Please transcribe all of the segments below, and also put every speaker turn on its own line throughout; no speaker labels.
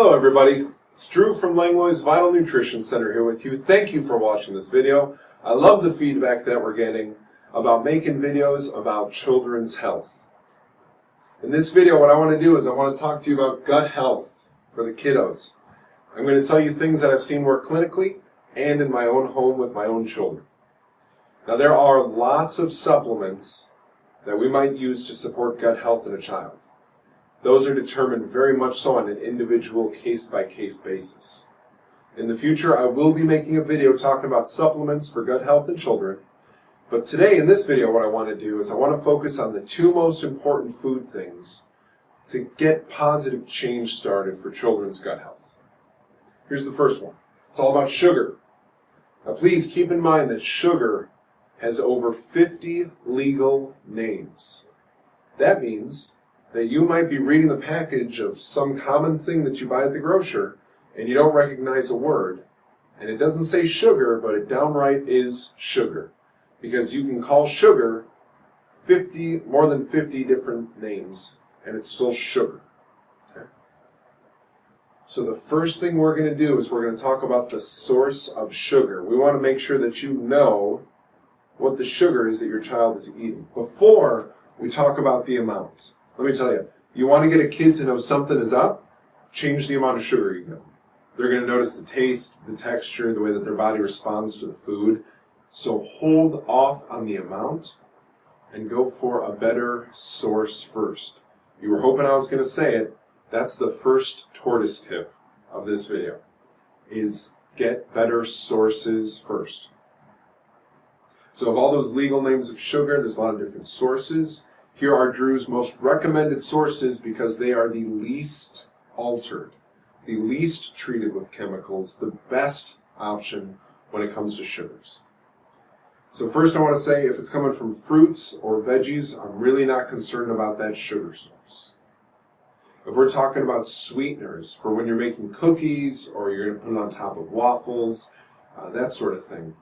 Hello everybody, it's Drew from Langlois Vital Nutrition Center here with you. Thank you for watching this video. I love the feedback that we're getting about making videos about children's health. In this video, what I want to do is I want to talk to you about gut health for the kiddos. I'm going to tell you things that I've seen work clinically and in my own home with my own children. Now there are lots of supplements that we might use to support gut health in a child. Those are determined very much so on an individual case-by-case basis. In the future, I will be making a video talking about supplements for gut health in children. But today, in this video, what I want to do is I want to focus on the two most important food things to get positive change started for children's gut health. Here's the first one. It's all about sugar. Now please keep in mind that sugar has over 50 legal names. That means that you might be reading the package of some common thing that you buy at the grocer and you don't recognize a word, and it doesn't say sugar, but it downright is sugar, because you can call sugar more than 50 different names and it's still sugar. Okay? So the first thing we're going to do is we're going to talk about the source of sugar. We want to make sure that you know what the sugar is that your child is eating before we talk about the amount. Let me tell you, you want to get a kid to know something is up, change the amount of sugar you give them. They're going to notice the taste, the texture, the way that their body responds to the food. So hold off on the amount and go for a better source first. You were hoping I was going to say it. That's the first tortoise tip of this video, is get better sources first. So of all those legal names of sugar, there's a lot of different sources. Here are Drew's most recommended sources because they are the least altered, the least treated with chemicals, the best option when it comes to sugars. So first I want to say, if it's coming from fruits or veggies, I'm really not concerned about that sugar source. If we're talking about sweeteners for when you're making cookies or you're going to put it on top of waffles, that sort of thing,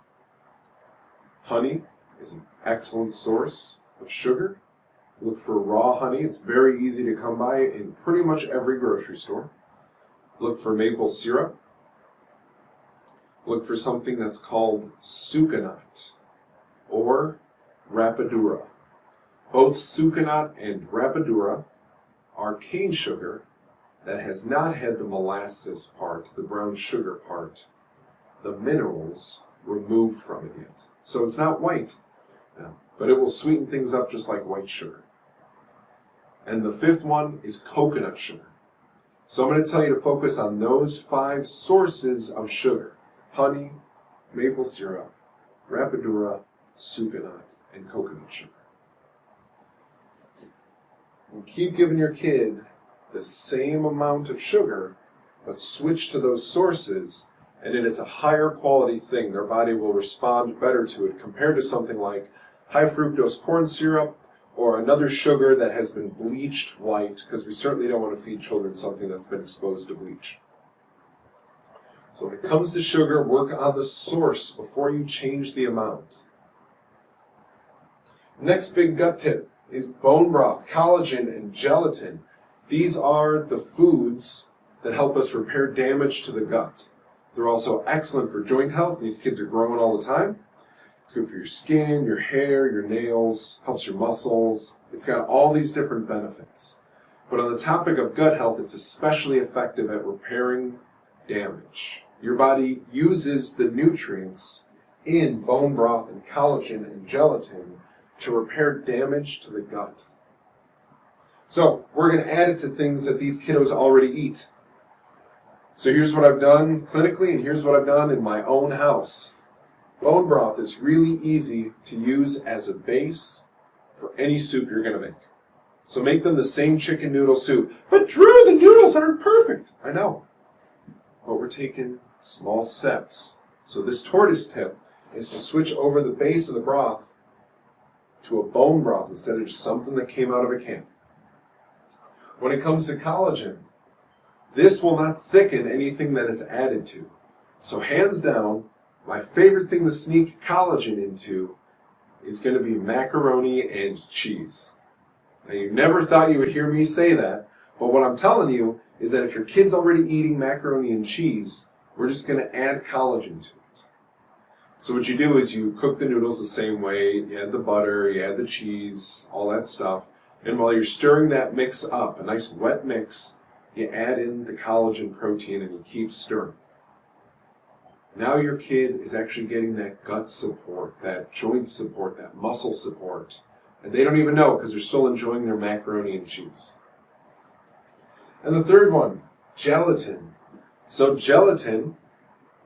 honey is an excellent source of sugar. Look for raw honey. It's very easy to come by in pretty much every grocery store. Look for maple syrup. Look for something that's called Sucanat or Rapadura. Both Sucanat and Rapadura are cane sugar that has not had the molasses part, the brown sugar part, the minerals removed from it yet. So it's not white, but it will sweeten things up just like white sugar. And the fifth one is coconut sugar. So I'm going to tell you to focus on those 5 sources of sugar: honey, maple syrup, Rapadura, Sucanat, and coconut sugar. And keep giving your kid the same amount of sugar, but switch to those sources, and it is a higher quality thing. Their body will respond better to it compared to something like high fructose corn syrup or another sugar that has been bleached white, because we certainly don't want to feed children something that's been exposed to bleach. So when it comes to sugar, work on the source before you change the amount. Next big gut tip is bone broth, collagen, and gelatin. These are the foods that help us repair damage to the gut. They're also excellent for joint health. These kids are growing all the time. It's good for your skin, your hair, your nails, helps your muscles. It's got all these different benefits. But on the topic of gut health, it's especially effective at repairing damage. Your body uses the nutrients in bone broth and collagen and gelatin to repair damage to the gut. So we're going to add it to things that these kiddos already eat. So here's what I've done clinically, and here's what I've done in my own house. Bone broth is really easy to use as a base for any soup you're going to make. So make them the same chicken noodle soup. But Drew, the noodles aren't perfect. I know. But we're taking small steps. So this tortoise tip is to switch over the base of the broth to a bone broth instead of just something that came out of a can. When it comes to collagen, this will not thicken anything that it's added to. So hands down, my favorite thing to sneak collagen into is going to be macaroni and cheese. Now, you never thought you would hear me say that, but what I'm telling you is that if your kid's already eating macaroni and cheese, we're just going to add collagen to it. So what you do is you cook the noodles the same way, you add the butter, you add the cheese, all that stuff, and while you're stirring that mix up, a nice wet mix, you add in the collagen protein and you keep stirring. Now your kid is actually getting that gut support, that joint support, that muscle support, and they don't even know because they're still enjoying their macaroni and cheese. And the third one, gelatin. So gelatin,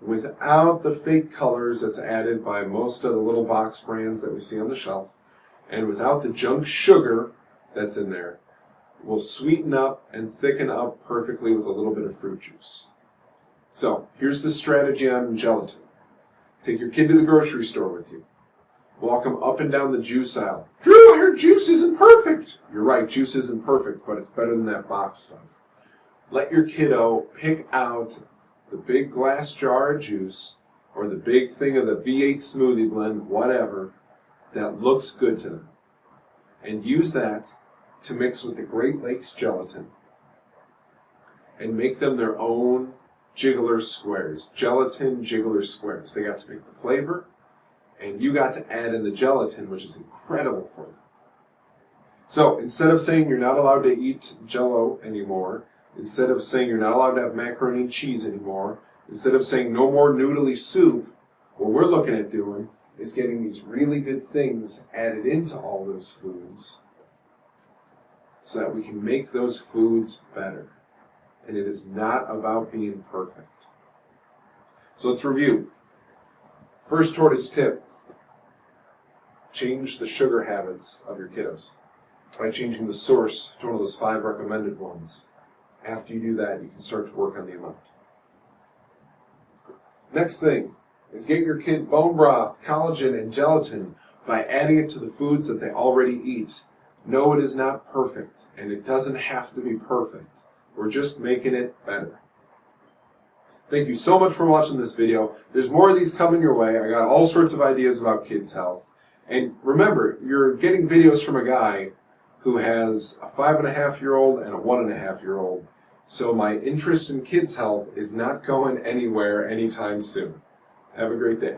without the fake colors that's added by most of the little box brands that we see on the shelf, and without the junk sugar that's in there, will sweeten up and thicken up perfectly with a little bit of fruit juice. So here's the strategy on gelatin. Take your kid to the grocery store with you. Walk them up and down the juice aisle. Drew, I heard juice isn't perfect. You're right, juice isn't perfect, but it's better than that box stuff. Let your kiddo pick out the big glass jar of juice or the big thing of the V8 smoothie blend, whatever, that looks good to them. And use that to mix with the Great Lakes gelatin and make them their own jiggler squares, gelatin jiggler squares. They got to make the flavor, and you got to add in the gelatin, which is incredible for them. So instead of saying you're not allowed to eat Jell-O anymore, instead of saying you're not allowed to have macaroni and cheese anymore, instead of saying no more noodly soup, what we're looking at doing is getting these really good things added into all those foods so that we can make those foods better. And it is not about being perfect. So let's review. First tortoise tip: change the sugar habits of your kiddos by changing the source to one of those 5 recommended ones. After you do that, you can start to work on the amount. Next thing is get your kid bone broth, collagen, and gelatin by adding it to the foods that they already eat. No, it is not perfect, and it doesn't have to be perfect. We're just making it better. Thank you so much for watching this video. There's more of these coming your way. I got all sorts of ideas about kids' health. And remember, you're getting videos from a guy who has a 5.5-year-old and a 1.5-year-old. So my interest in kids' health is not going anywhere anytime soon. Have a great day.